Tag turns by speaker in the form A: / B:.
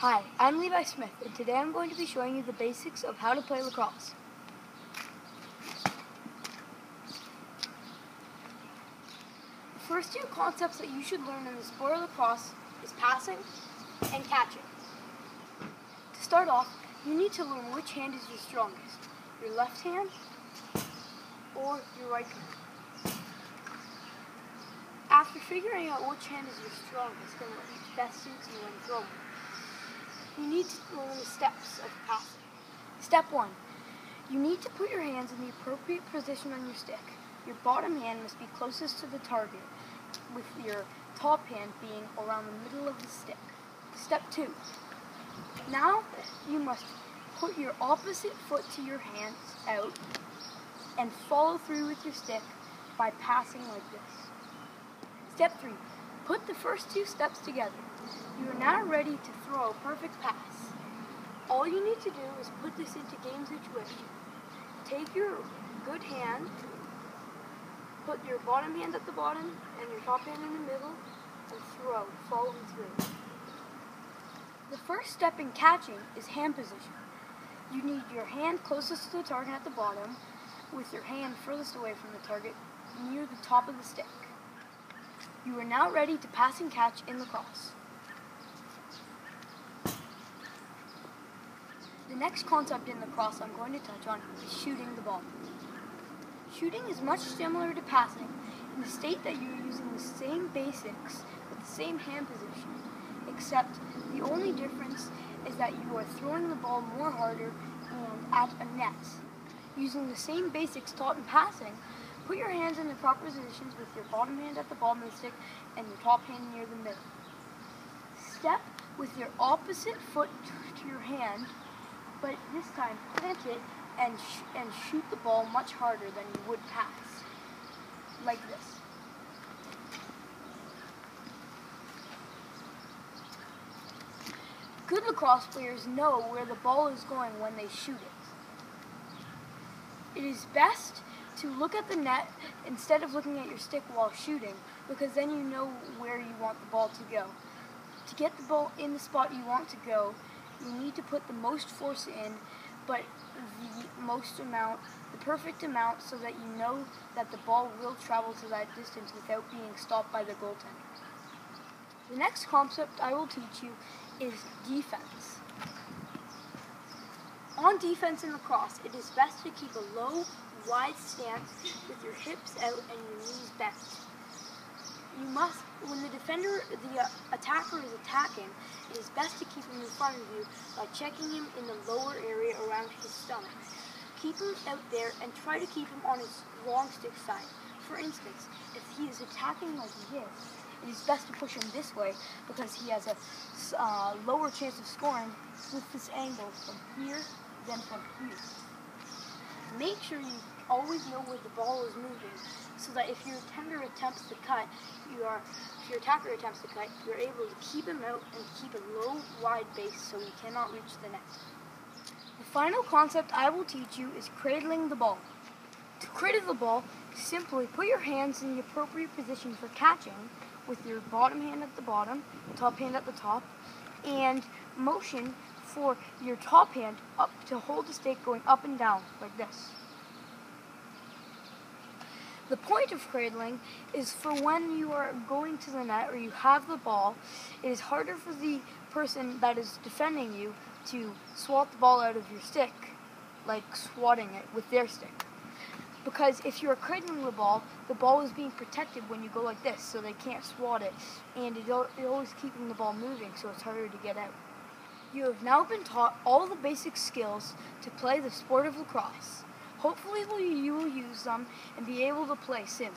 A: Hi, I'm Levi Smith, and today I'm going to be showing you the basics of how to play lacrosse. The first two concepts that you should learn in the sport of lacrosse is passing and catching. To start off, you need to learn which hand is your strongest, your left hand or your right hand. After figuring out which hand is your strongest and what best suits you when throwing, you need to learn the steps of passing. Step 1. You need to put your hands in the appropriate position on your stick. Your bottom hand must be closest to the target, with your top hand being around the middle of the stick. Step 2. Now you must put your opposite foot to your hands out and follow through with your stick by passing like this. Step 3. Put the first two steps together. You are now ready to throw a perfect pass. All you need to do is put this into game situation. Take your good hand, put your bottom hand at the bottom and your top hand in the middle, and throw, following through. The first step in catching is hand position. You need your hand closest to the target at the bottom, with your hand furthest away from the target, near the top of the stick. You are now ready to pass and catch in lacrosse. The next concept in lacrosse I'm going to touch on is shooting the ball. Shooting is much similar to passing in the state that you are using the same basics with the same hand position, except the only difference is that you are throwing the ball more harder and at a net. Using the same basics taught in passing, put your hands in the proper positions with your bottom hand at the bottom of the stick and your top hand near the middle. Step with your opposite foot to your hand, but this time plant it and shoot the ball much harder than you would pass, like this. Good lacrosse players know where the ball is going when they shoot it. It is best to look at the net instead of looking at your stick while shooting, because then you know where you want the ball to go. To get the ball in the spot you want to go, you need to put the most force in, but the perfect amount, so that you know that the ball will travel to that distance without being stopped by the goaltender. The next concept I will teach you is defense. On defense in lacrosse, it is best to keep a low, wide stance with your hips out and your knees bent. You must, when the attacker is attacking, it is best to keep him in front of you by checking him in the lower area around his stomach. Keep him out there and try to keep him on his long stick side. For instance, if he is attacking like this, it is best to push him this way because he has a lower chance of scoring with this angle from here than from here. Make sure you always know where the ball is moving, so that if your attacker attempts to cut, you're able to keep him out and keep a low, wide base so he cannot reach the net. The final concept I will teach you is cradling the ball. To cradle the ball, simply put your hands in the appropriate position for catching, with your bottom hand at the bottom, top hand at the top, and motion for your top hand up to hold the stick going up and down like this. The point of cradling is for when you are going to the net or you have the ball, it is harder for the person that is defending you to swat the ball out of your stick, like swatting it with their stick. Because if you are cradling the ball is being protected when you go like this, so they can't swat it, and it's always keeping the ball moving, so it's harder to get out. You have now been taught all the basic skills to play the sport of lacrosse. Hopefully you will use them and be able to play soon.